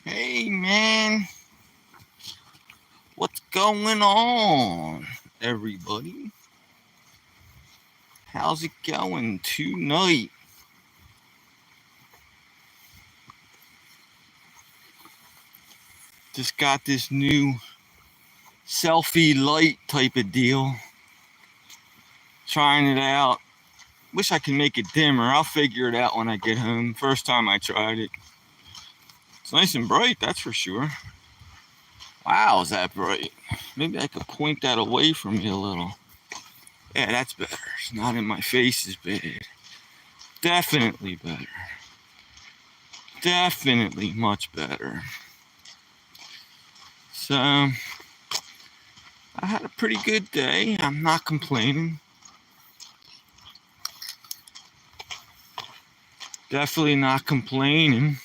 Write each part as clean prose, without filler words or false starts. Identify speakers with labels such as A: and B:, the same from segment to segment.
A: Hey man, what's going on, everybody? How's it going tonight? Just got this new selfie light type of deal. Trying it out. Wish I could make it dimmer. I'll figure it out when I get home. First time I tried it. It's nice and bright, that's for sure. Wow, is that bright? Maybe I could point that away from me a little. Yeah, that's better. It's not in my face as bad. Definitely better. Definitely much better. So, I had a pretty good day. I'm not complaining. Definitely not complaining.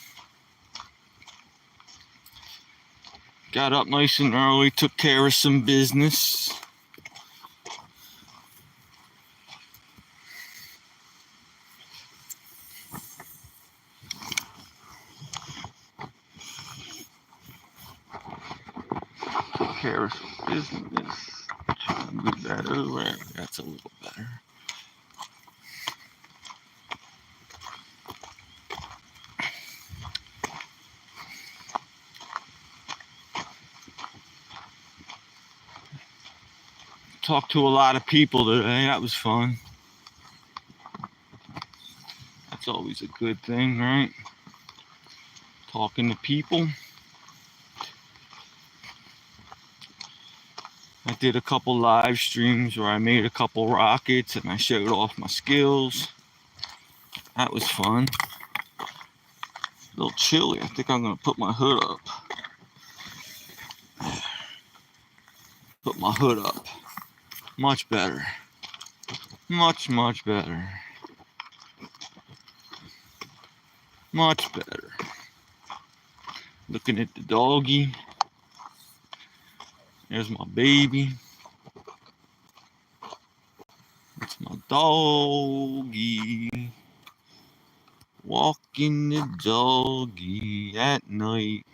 A: Got up nice and early, took care of some business. Took care of some business. Try to move that over. That's a little better. Talked to a lot of people today. That was fun. That's always a good thing, right? Talking to people. I did a couple live streams where I made a couple rockets and I showed off my skills. That was fun. A little chilly. I think I'm gonna put my hood up. Put my hood up. Much better. Much better. Much better. Looking at the doggy. There's my baby. That's my doggy. Walking the doggy at night.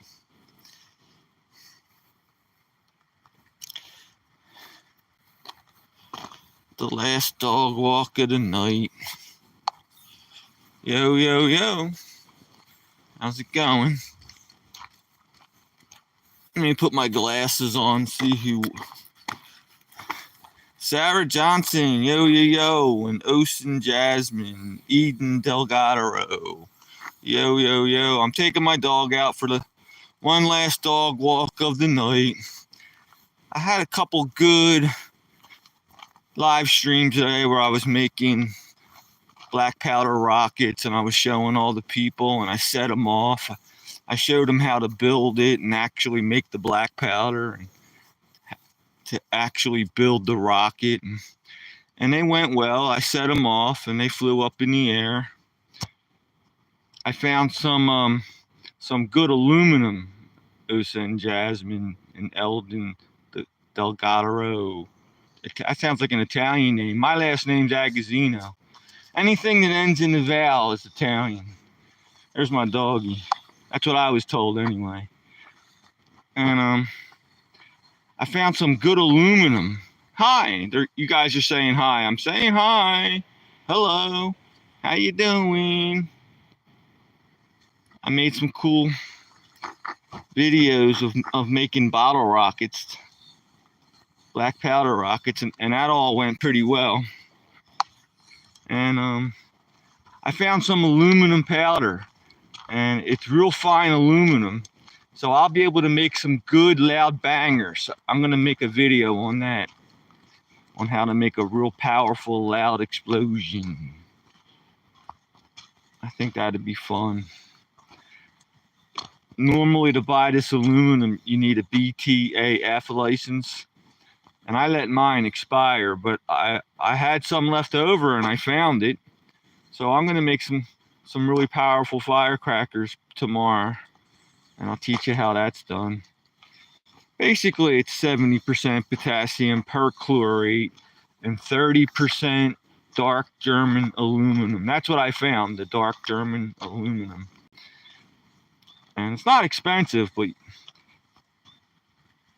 A: The last dog walk of the night. Yo, yo, yo. How's it going? Let me put my glasses on, see who. Sarah Johnson, yo, yo, yo. And Ocean Jasmine, Eden Delgado. Yo, yo, yo. I'm taking my dog out for the one last dog walk of the night. I had a couple good live streams today where I was making black powder rockets and I was showing all the people and I set them off. I showed them how to build it and actually make the black powder and to actually build the rocket. And they went well. I set them off and they flew up in the air. I found some good aluminum, Osa and Jasmine and Eldon Delgado. That sounds like an Italian name. My last name's Agazzino. Anything that ends in the vowel is Italian. There's my doggy. That's what I was told anyway. And I found some good aluminum. Hi, you guys are saying hi. I'm saying hi. Hello. How you doing? I made some cool videos of making bottle rockets, black powder rockets, and that all went pretty well. And I found some aluminum powder, and it's real fine aluminum. So I'll be able to make some good loud bangers. I'm gonna make a video on that, on how to make a real powerful loud explosion. I think that'd be fun. Normally to buy this aluminum, you need a BTAF license. And I let mine expire, but I had some left over and I found it. So I'm gonna make some really powerful firecrackers tomorrow. And I'll teach you how that's done. Basically, it's 70% potassium perchlorate and 30% dark German aluminum. That's what I found, the dark German aluminum. And it's not expensive, but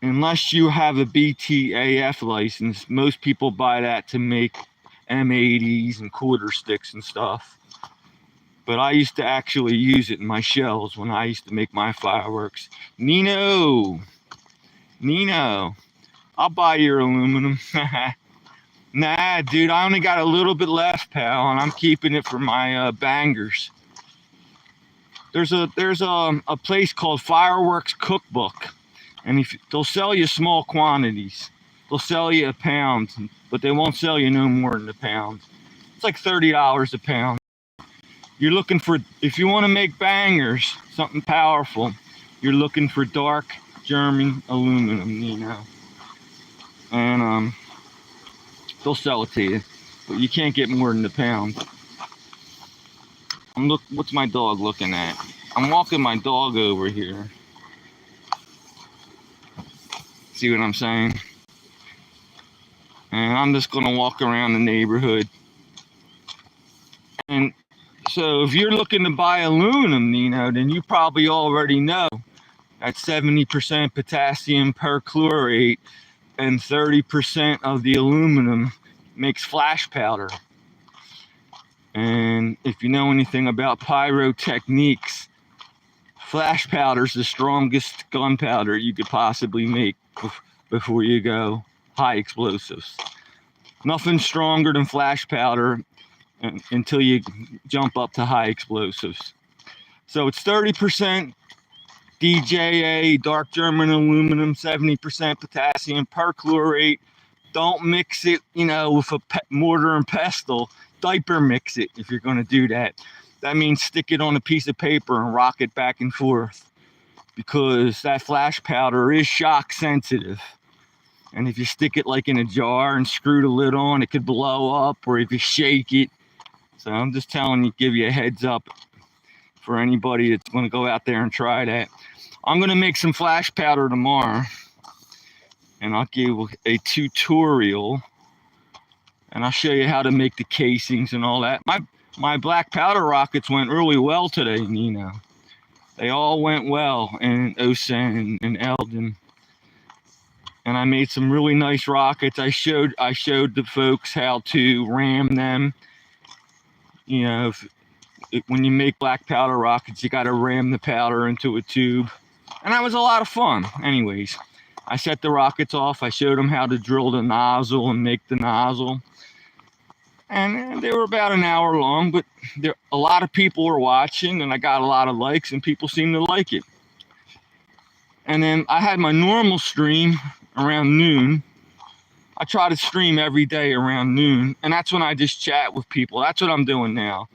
A: unless you have a BTAF license, most people buy that to make M80s and quarter sticks and stuff. But I used to actually use it in my shells when I used to make my fireworks. Nino, I'll buy your aluminum. Nah, dude, I only got a little bit left, pal, and I'm keeping it for my bangers. There's a place called Fireworks Cookbook, and they'll sell you small quantities. They'll sell you a pound, but they won't sell you no more than a pound. It's like $30 a pound. You're looking for, if you want to make bangers, something powerful, you're looking for dark German aluminum, you know. And they'll sell it to you, but you can't get more than a pound. What's my dog looking at? I'm walking my dog over here. See what I'm saying? And I'm just gonna walk around the neighborhood. And so if you're looking to buy aluminum, Nino, then you probably already know that 70% potassium perchlorate and 30% of the aluminum makes flash powder. And if you know anything about pyrotechniques, flash powder is the strongest gunpowder you could possibly make before you go high explosives. Nothing stronger than flash powder until you jump up to high explosives. So it's 30% DJA, dark German aluminum, 70% potassium perchlorate. Don't mix it, you know, with a mortar and pestle. Diaper mix it if you're going to do that. That means stick it on a piece of paper and rock it back and forth, because that flash powder is shock sensitive. And if you stick it like in a jar and screw the lid on, it could blow up, or if you shake it. So I'm just telling you, give you a heads up for anybody that's going to go out there and try that. I'm going to make some flash powder tomorrow, and I'll give a tutorial, and I'll show you how to make the casings and all that. My black powder rockets went really well today, Nino. They all went well in Osen and Eldon. And I made some really nice rockets. I showed the folks how to ram them. You know, when you make black powder rockets, you got to ram the powder into a tube. And that was a lot of fun. Anyways, I set the rockets off. I showed them how to drill the nozzle and make the nozzle. And they were about an hour long, but a lot of people were watching, and I got a lot of likes, and people seemed to like it. And then I had my normal stream around noon. I try to stream every day around noon, and that's when I just chat with people. That's what I'm doing now.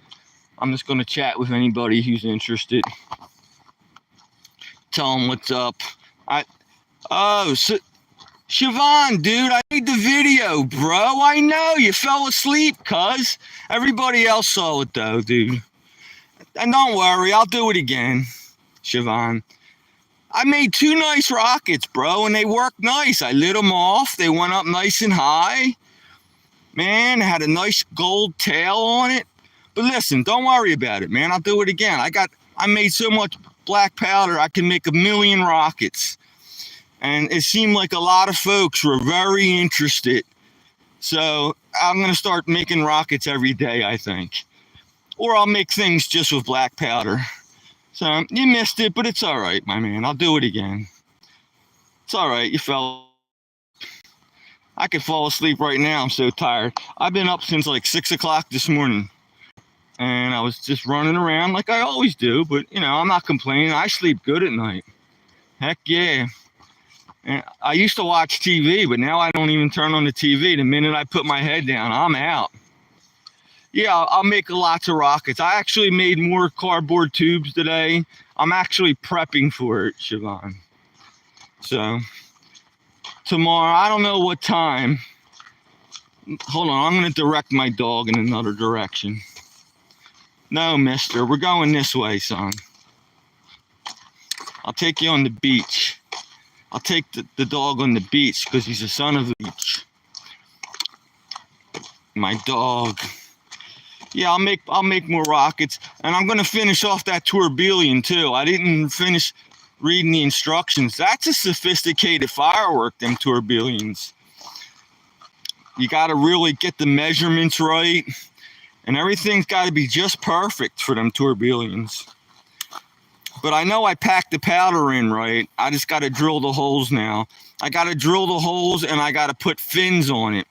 A: I'm just going to chat with anybody who's interested. Tell them what's up. Siobhan, dude, I made the video, bro. I know you fell asleep, cuz. Everybody else saw it, though, dude. And don't worry, I'll do it again, Siobhan. I made 2 nice rockets, bro, and they worked nice. I lit them off. They went up nice and high. Man, had a nice gold tail on it. But listen, don't worry about it, man. I'll do it again. I made so much black powder, I can make 1 million rockets. And it seemed like a lot of folks were very interested. So I'm going to start making rockets every day, I think. Or I'll make things just with black powder. So you missed it, but it's all right, my man. I'll do it again. It's all right. You fell. I could fall asleep right now. I'm so tired. I've been up since like 6 o'clock this morning. And I was just running around like I always do. But, you know, I'm not complaining. I sleep good at night. Heck yeah. And I used to watch TV, but now I don't even turn on the TV. The minute I put my head down, I'm out. Yeah, I'll make lots of rockets. I actually made more cardboard tubes today. I'm actually prepping for it, Siobhan. So tomorrow, I don't know what time. Hold on, I'm going to direct my dog in another direction. No, mister, we're going this way, son. I'll take you on the beach. I'll take the dog on the beach because he's a son of the beach. My dog. Yeah, I'll make more rockets, and I'm gonna finish off that tourbillon too. I didn't finish reading the instructions. That's a sophisticated firework, them tourbillons. You got to really get the measurements right, and everything's got to be just perfect for them tourbillons. But I know I packed the powder in right. I just got to drill the holes now. I got to drill the holes, and I got to put fins on it,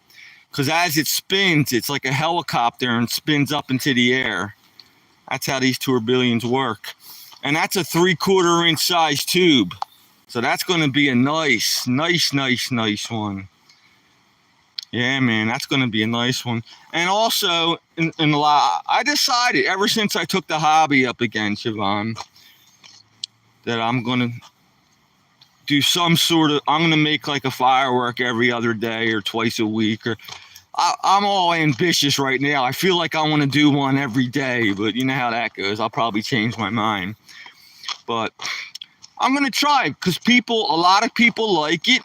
A: because as it spins, it's like a helicopter and spins up into the air. That's how these tourbillons work. And that's a 3/4 inch size tube. So that's going to be a nice one. Yeah, man, that's going to be a nice one. And also, I decided ever since I took the hobby up again, Siobhan, that I'm going to do I'm going to make like a firework every other day or twice a week. Or I'm all ambitious right now. I feel like I want to do one every day, but you know how that goes. I'll probably change my mind. But I'm going to try, because a lot of people like it.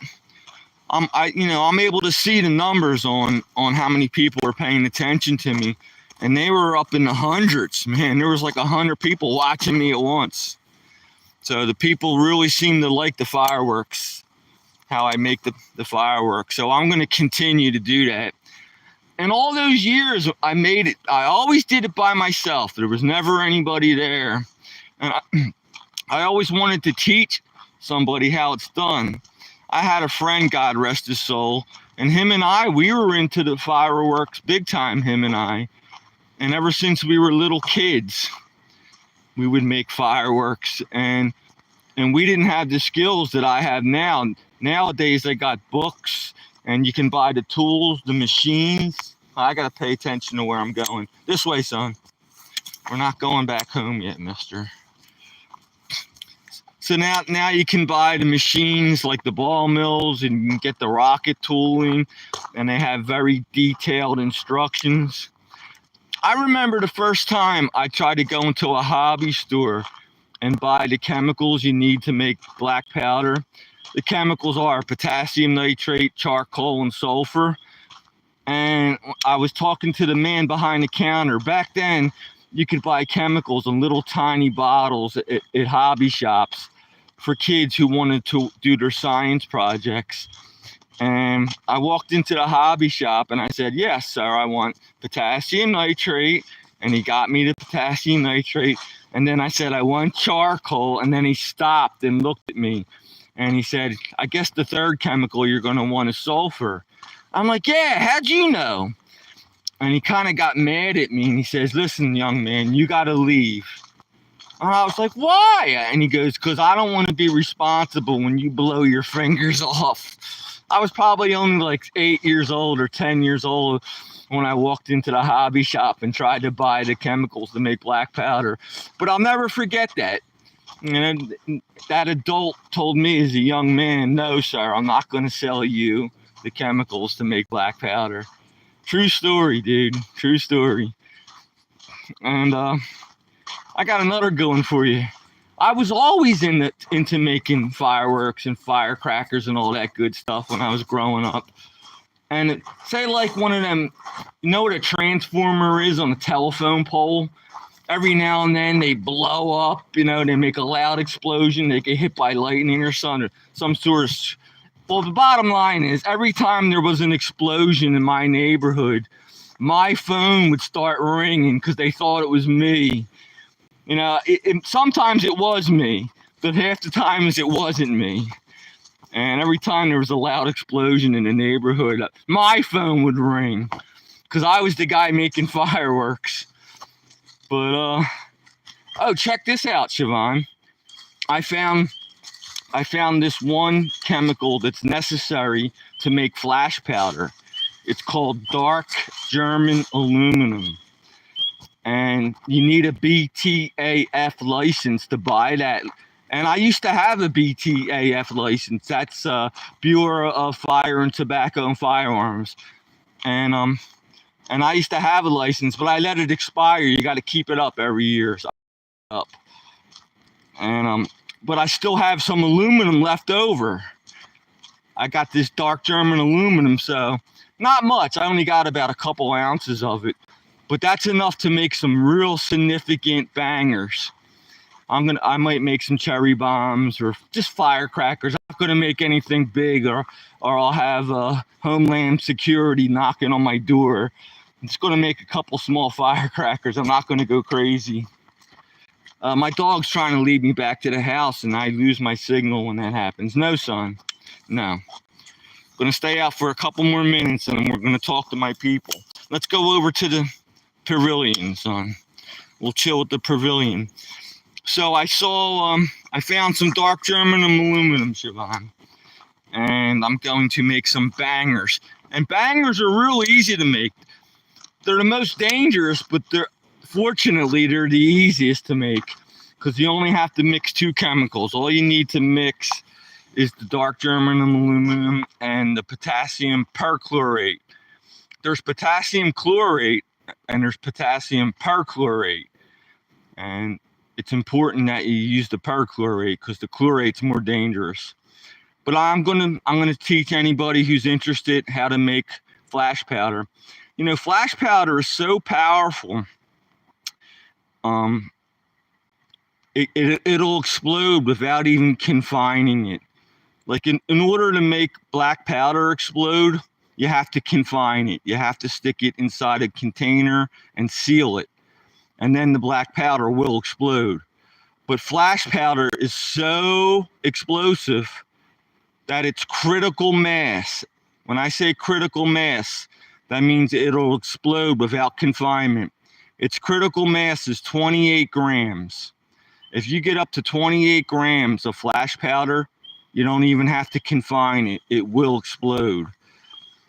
A: I'm able to see the numbers on how many people are paying attention to me, and they were up in the hundreds. Man, there was like 100 people watching me at once. So the people really seem to like the fireworks, how I make the fireworks. So I'm going to continue to do that. And all those years I made it, I always did it by myself. There was never anybody there. And I always wanted to teach somebody how it's done. I had a friend, God rest his soul, and him and I, we were into the fireworks big time, him and I. And ever since we were little kids, we would make fireworks, and we didn't have the skills that I have now. Nowadays, they got books, and you can buy the tools, the machines. I got to pay attention to where I'm going. This way, son. We're not going back home yet, mister. So now you can buy the machines like the ball mills, and you can get the rocket tooling, and they have very detailed instructions. I remember the first time I tried to go into a hobby store and buy the chemicals you need to make black powder. The chemicals are potassium nitrate, charcoal, and sulfur. And I was talking to the man behind the counter. Back then, you could buy chemicals in little tiny bottles at hobby shops for kids who wanted to do their science projects. And I walked into the hobby shop and I said, yes, sir, I want potassium nitrate. And he got me the potassium nitrate. And then I said, I want charcoal. And then he stopped and looked at me. And he said, I guess the third chemical you're going to want is sulfur. I'm like, yeah, how'd you know? And he kind of got mad at me. And he says, listen, young man, you got to leave. And I was like, why? And he goes, because I don't want to be responsible when you blow your fingers off. I was probably only like 8 years old or 10 years old when I walked into the hobby shop and tried to buy the chemicals to make black powder. But I'll never forget that. And that adult told me as a young man, no, sir, I'm not going to sell you the chemicals to make black powder. True story, dude. True story. And I got another going for you. I was always into making fireworks and firecrackers and all that good stuff when I was growing up. And say like one of them, you know what a transformer is on a telephone pole? Every now and then they blow up, they make a loud explosion, they get hit by lightning or some sort of... Well, the bottom line is every time there was an explosion in my neighborhood, my phone would start ringing because they thought it was me. Sometimes it was me, but half the times it wasn't me. And every time there was a loud explosion in the neighborhood, my phone would ring because I was the guy making fireworks. But, check this out, Siobhan. I found this one chemical that's necessary to make flash powder. It's called dark German aluminum. And you need a BTAF license to buy that. And I used to have a BTAF license. That's Bureau of Fire and Tobacco and Firearms. And I used to have a license, but I let it expire. You got to keep it up every year. So up. And but I still have some aluminum left over. I got this dark German aluminum, so not much. I only got about a couple ounces of it. but that's enough to make some real significant bangers. I might make some cherry bombs or just firecrackers. I'm not gonna make anything big, or I'll have Homeland Security knocking on my door. I'm just gonna make a couple small firecrackers. I'm not gonna go crazy. My dog's trying to lead me back to the house, and I lose my signal when that happens. No, son, no. Gonna stay out for a couple more minutes, and then we're gonna talk to my people. Let's go over to the pavilion, son. We'll chill at the pavilion. So I found some dark German aluminum, Siobhan, and I'm going to make some bangers. And bangers are real easy to make. They're the most dangerous, but fortunately they're the easiest to make, because you only have to mix 2 chemicals. All you need to mix is the dark German aluminum and the potassium perchlorate. There's potassium chlorate and there's potassium perchlorate. And it's important that you use the perchlorate, because the chlorate's more dangerous. But I'm gonna teach anybody who's interested how to make flash powder. You know, flash powder is so powerful. It'll explode without even confining it. Like in order to make black powder explode, you have to confine it. You have to stick it inside a container and seal it. And then the black powder will explode. But flash powder is so explosive that it's critical mass. When I say critical mass, that means it'll explode without confinement. Its critical mass is 28 grams. If you get up to 28 grams of flash powder, you don't even have to confine it. It will explode.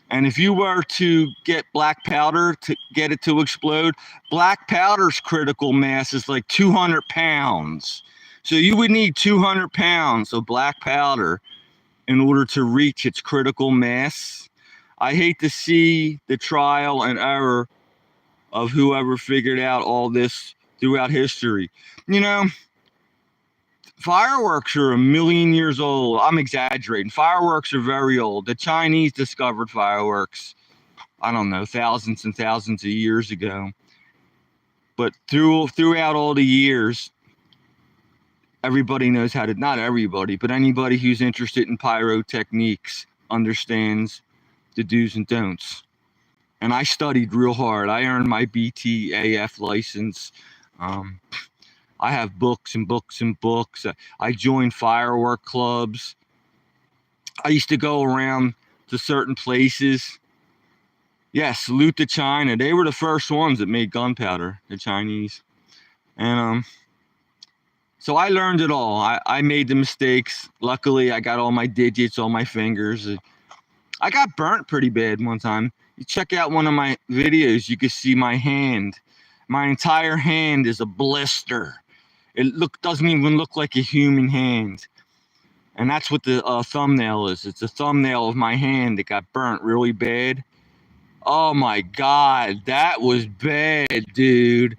A: And if you were to get black powder to get it to explode, black powder's critical mass is like 200 pounds. So you would need 200 pounds of black powder in order to reach its critical mass. I hate to see the trial and error of whoever figured out all this throughout history. You know, fireworks are 1 million years old. I'm exaggerating. Fireworks are very old. The Chinese discovered fireworks, I don't know, thousands and thousands of years ago. But throughout all the years, everybody knows how to, not everybody, but anybody who's interested in pyrotechniques understands the do's and don'ts. And I studied real hard. I earned my BTAF license. I have books and books and books. I joined firework clubs. I used to go around to certain places. Yeah, salute to China. They were the first ones that made gunpowder, the Chinese. And so I learned it all. I made the mistakes. Luckily, I got all my digits, all my fingers. I got burnt pretty bad one time. You check out one of my videos, you can see my hand. My entire hand is a blister. It doesn't even look like a human hand. And that's what the thumbnail is. It's a thumbnail of my hand that got burnt really bad. Oh my God, that was bad, dude.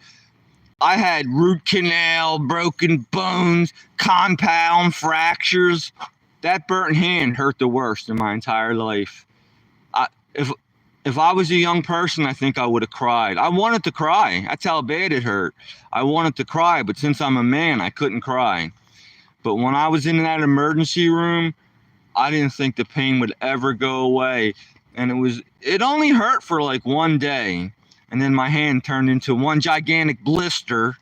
A: I had root canal, broken bones, compound fractures. That burnt hand hurt the worst in my entire life. If I was a young person, I think I would have cried. I wanted to cry. That's how bad it hurt. I wanted to cry, but since I'm a man, I couldn't cry. But when I was in that emergency room, I didn't think the pain would ever go away. And it only hurt for like 1 day. And then my hand turned into one gigantic blister.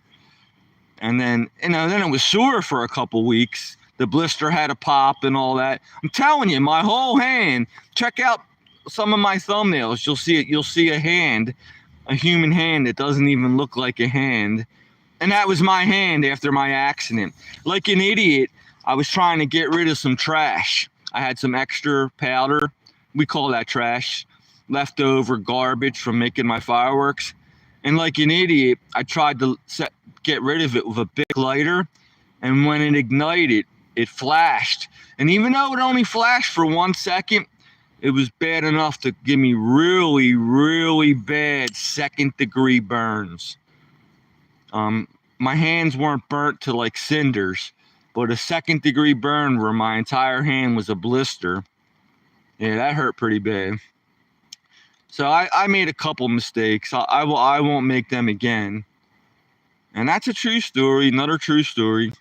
A: And then, then it was sore for a couple weeks. The blister had a pop and all that. I'm telling you, my whole hand, check out some of my thumbnails. You'll see it. You'll see a hand, a human hand that doesn't even look like a hand. And that was my hand after my accident. Like an idiot, I was trying to get rid of some trash. I had some extra powder. We call that trash. Leftover garbage from making my fireworks. And like an idiot, I tried to get rid of it with a big lighter. And when it ignited, it flashed. And even though it only flashed for 1 second, it was bad enough to give me really, really bad 2nd-degree burns. My hands weren't burnt to like cinders, but a 2nd-degree burn where my entire hand was a blister. Yeah, that hurt pretty bad. So I made a couple mistakes. I won't make them again. And that's a true story, another true story.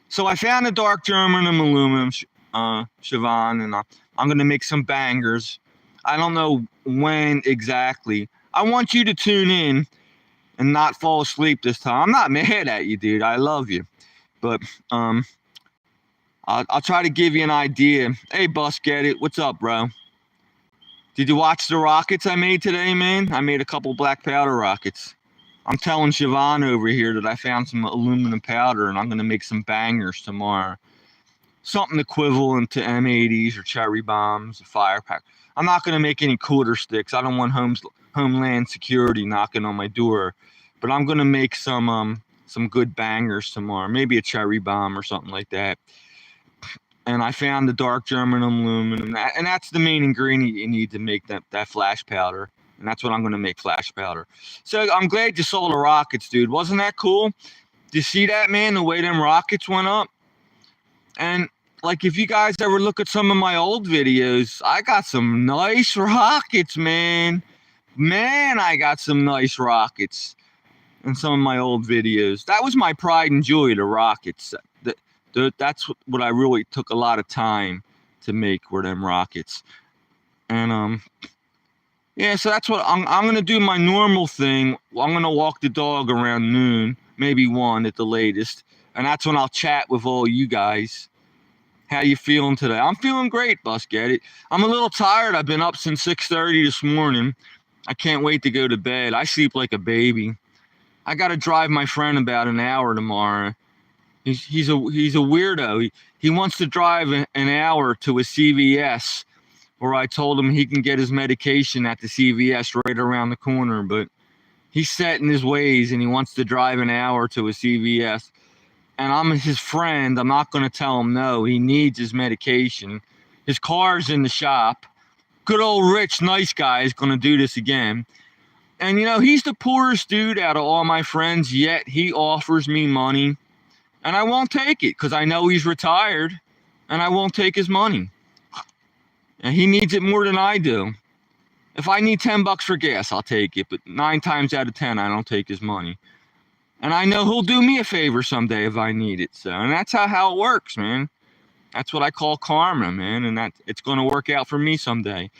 A: So I found a dark German and aluminum, Siobhan, and I'm going to make some bangers. I don't know when exactly. I want you to tune in and not fall asleep this time. I'm not mad at you, dude. I love you. But I'll try to give you an idea. Hey, Bus, get it? What's up, bro? Did you watch the rockets I made today, man? I made a couple black powder rockets. I'm telling Siobhan over here that I found some aluminum powder and I'm going to make some bangers tomorrow. Something equivalent to M80s or cherry bombs, or firepack. I'm not going to make any quarter sticks. I don't want Homeland Security knocking on my door. But I'm going to make some good bangers tomorrow. Maybe a cherry bomb or something like that. And I found the dark German aluminum. And that's the main ingredient you need to make that flash powder. And that's what I'm going to make, flash powder. So I'm glad you saw the rockets, dude. Wasn't that cool? Did you see that, man? The way them rockets went up? And like, if you guys ever look at some of my old videos, I got some nice rockets, man. Man, I got some nice rockets in some of my old videos. That was my pride and joy, the rockets. That's what I really took a lot of time to make, were them rockets. And yeah, so that's what I'm going to do, my normal thing. I'm going to walk the dog around noon, maybe 1 at the latest. And that's when I'll chat with all you guys. How you feeling today? I'm feeling great, Bus, get it? I'm a little tired. I've been up since 6:30 this morning. I can't wait to go to bed. I sleep like a baby. I got to drive my friend about an hour tomorrow. He's a weirdo. He wants to drive an hour to a CVS, where I told him he can get his medication at the CVS right around the corner, but he's set in his ways and he wants to drive an hour to a CVS. And I'm his friend. I'm not going to tell him no. He needs his medication. His car's in the shop. Good old rich, nice guy is going to do this again. And, you know, he's the poorest dude out of all my friends, yet he offers me money. And I won't take it because I know he's retired. And I won't take his money. And he needs it more than I do. If I need $10 for gas, I'll take it. But 9 times out of 10, I don't take his money. And I know he'll do me a favor someday if I need it. So, and that's how it works, man. That's what I call karma, man. And that it's going to work out for me someday.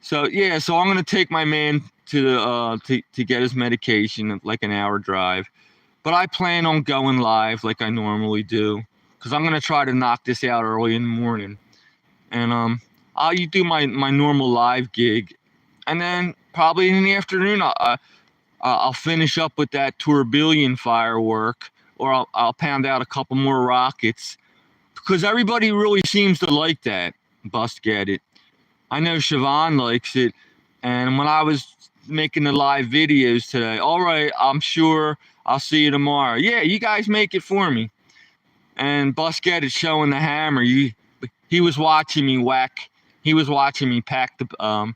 A: So yeah, so I'm going to take my man to get his medication, like an hour drive. But I plan on going live like I normally do, because I'm going to try to knock this out early in the morning. And I'll do my normal live gig, and then probably in the afternoon I'll finish up with that tourbillon firework, or I'll pound out a couple more rockets, because everybody really seems to like that. Bust, get it? I know Siobhan likes it, and when I was making the live videos today, all right, I'm sure I'll see you tomorrow. Yeah, you guys make it for me. And Bust, get it, showing the hammer. He was watching me whack. He was watching me pack the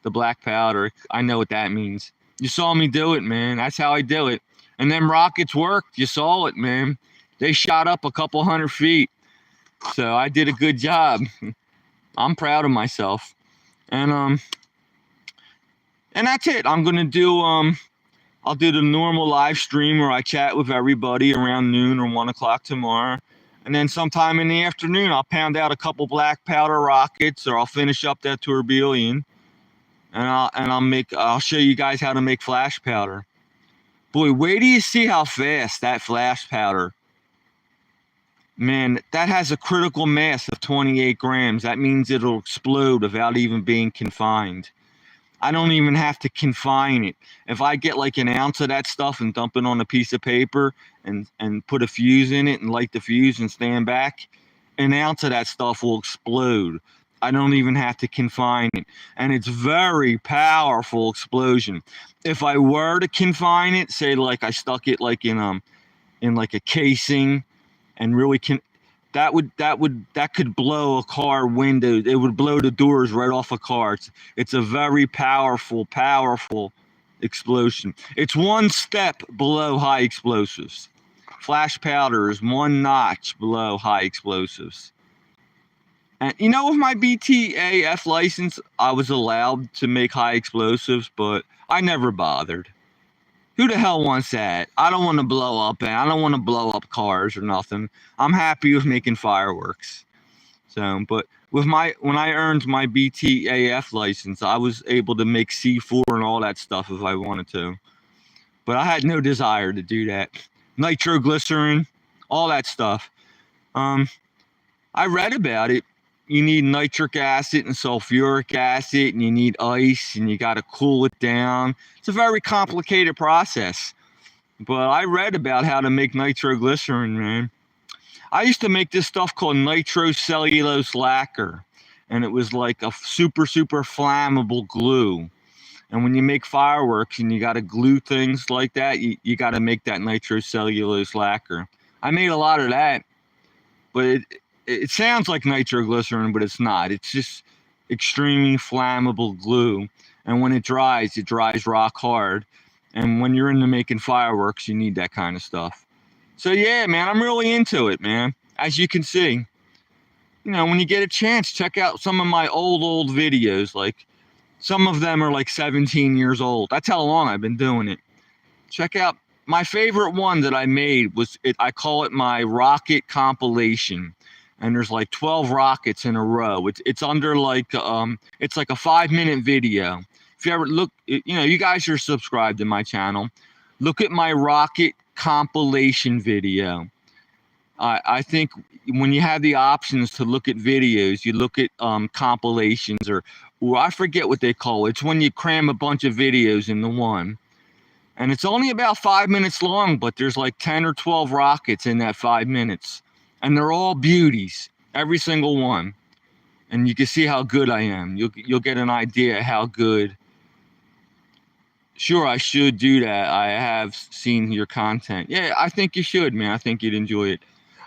A: black powder. I know what that means. You saw me do it, man. That's how I do it. And them rockets worked. You saw it, man. They shot up a couple 100 feet. So I did a good job. I'm proud of myself. And that's it. I'm gonna do I'll do the normal live stream where I chat with everybody around noon or 1 o'clock tomorrow. And then sometime in the afternoon, I'll pound out a couple black powder rockets, or I'll finish up that tourbillon. And I'll show you guys how to make flash powder. Boy, wait till you see how fast that flash powder. Man, that has a critical mass of 28 grams. That means it'll explode without even being confined. I don't even have to confine it. If I get like an ounce of that stuff and dump it on a piece of paper and put a fuse in it and light the fuse and stand back, an ounce of that stuff will explode. I don't even have to confine it. And it's very powerful explosion. If I were to confine it, say like I stuck it like in like a casing, and really that could blow a car window. It would blow the doors right off a car. It's a very powerful explosion. It's one step below high explosives. Flash powder is one notch below high explosives. And you know, with my BTAF license, I was allowed to make high explosives, but I never bothered. Who the hell wants that? I don't want to blow up, and I don't want to blow up cars or nothing. I'm happy with making fireworks. So, but with when I earned my BTAF license, I was able to make C4 and all that stuff if I wanted to. But I had no desire to do that. Nitroglycerin, all that stuff. I read about it. You need nitric acid and sulfuric acid, and you need ice, and you got to cool it down. It's a very complicated process. But I read about how to make nitroglycerin, man. I used to make this stuff called nitrocellulose lacquer, and it was like a super, super flammable glue. And when you make fireworks and you got to glue things like that, you got to make that nitrocellulose lacquer. I made a lot of that, but it sounds like nitroglycerin, but it's not. It's just extremely flammable glue. And when it dries rock hard. And when you're into making fireworks, you need that kind of stuff. So yeah, man, I'm really into it, man. As you can see, you know, when you get a chance, check out some of my old videos. Like some of them are like 17 years old. That's how long I've been doing it. Check out my favorite one that I made was I call it my rocket compilation. And there's like 12 rockets in a row. It's under like it's like a 5-minute video. If you ever look, you know, you guys are subscribed to my channel. Look at my rocket compilation video. I think when you have the options to look at videos, you look at compilations or I forget what they call it. It's when you cram a bunch of videos into one. And it's only about 5 minutes long, but there's like 10 or 12 rockets in that 5 minutes. And they're all beauties, every single one. And you can see how good I am. You'll get an idea how good. Sure, I should do that. I have seen your content. Yeah, I think you should, man. I think you'd enjoy it.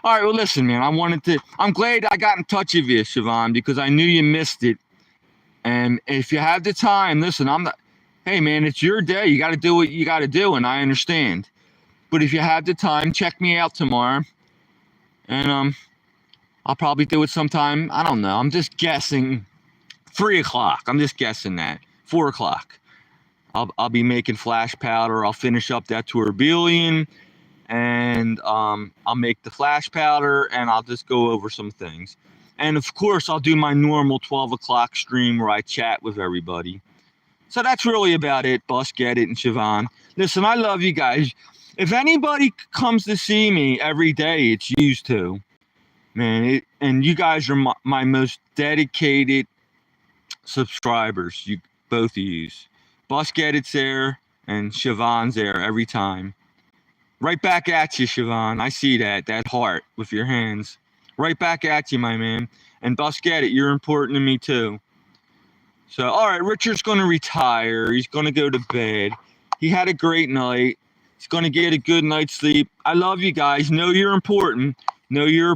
A: All right, well, listen, man. I'm glad I got in touch with you, Siobhan, because I knew you missed it. And if you have the time, listen, hey, man, it's your day. You got to do what you got to do, and I understand. But if you have the time, check me out tomorrow. And I'll probably do it sometime. I don't know. I'm just guessing. 3 o'clock. I'm just guessing that. 4 o'clock. I'll be making flash powder. I'll finish up that tourbillon, and I'll make the flash powder, and I'll just go over some things. And of course, I'll do my normal 12 o'clock stream where I chat with everybody. So that's really about it, Bus Get It and Siobhan. Listen, I love you guys. If anybody comes to see me every day, it's you two, man. And you guys are my most dedicated subscribers. You both of you. Bus Get It's there, and Siobhan's there every time. Right back at you, Siobhan. I see that heart with your hands. Right back at you, my man. And Bus Get It, you're important to me too. So, all right, Richard's going to retire. He's going to go to bed. He had a great night. He's going to get a good night's sleep. I love you guys. Know you're important. Know you're